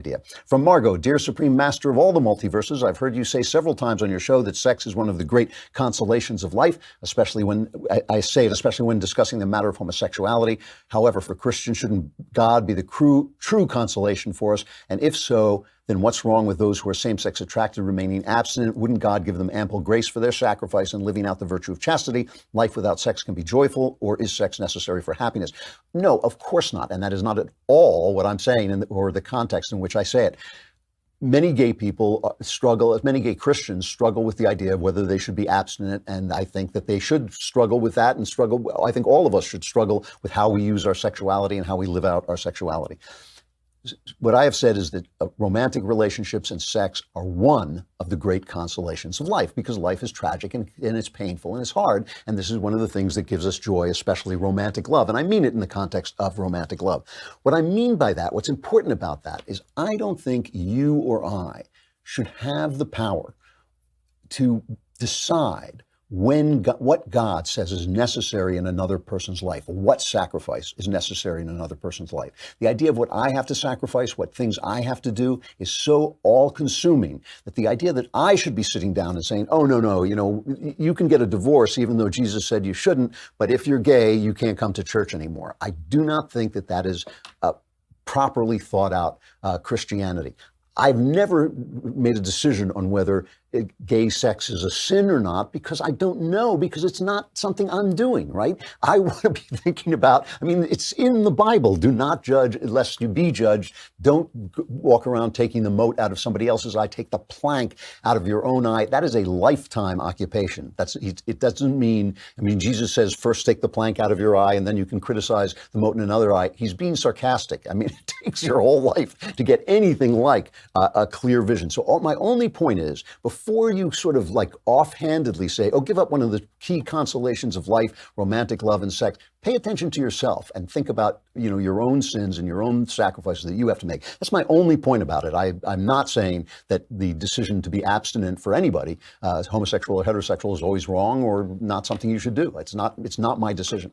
idea. From Margot, dear Supreme Master of all the multiverses, I've heard you say several times on your show that sex is one of the great consolations of life, especially when especially when discussing the matter of homosexuality. However, for Christians, shouldn't God be the true consolation for us? And if so, then what's wrong with those who are same-sex attracted remaining abstinent? Wouldn't God give them ample grace for their sacrifice and living out the virtue of chastity? Life without sex can be joyful, or is sex necessary for happiness? No, of course not. And that is not at all what I'm saying, or the context in which I say it. Many gay people struggle, as many gay Christians struggle with the idea of whether they should be abstinent. And I think that they should struggle with that I think all of us should struggle with how we use our sexuality and how we live out our sexuality. What I have said is that romantic relationships and sex are one of the great consolations of life, because life is tragic and it's painful and it's hard. And this is one of the things that gives us joy, especially romantic love. And I mean it in the context of romantic love. What I mean by that, what's important about that, is I don't think you or I should have the power to decide what God says is necessary in another person's life, or what sacrifice is necessary in another person's life. The idea of what I have to sacrifice, what things I have to do, is so all-consuming that the idea that I should be sitting down and saying, oh, no, you can get a divorce even though Jesus said you shouldn't, but if you're gay, you can't come to church anymore. I do not think that that is properly thought out Christianity. I've never made a decision on whether gay sex is a sin or not, because I don't know, because it's not something I'm doing, right? I want to be thinking about, it's in the Bible. Do not judge lest you be judged. Don't walk around taking the mote out of somebody else's eye. Take the plank out of your own eye. That is a lifetime occupation. It doesn't mean, Jesus says first take the plank out of your eye and then you can criticize the mote in another eye. He's being sarcastic. It takes your whole life to get anything like a clear vision. So my only point is, before you sort of like offhandedly say, oh, give up one of the key consolations of life, romantic love and sex, pay attention to yourself and think about, your own sins and your own sacrifices that you have to make. That's my only point about it. I'm not saying that the decision to be abstinent for anybody, homosexual or heterosexual, is always wrong or not something you should do. It's not my decision.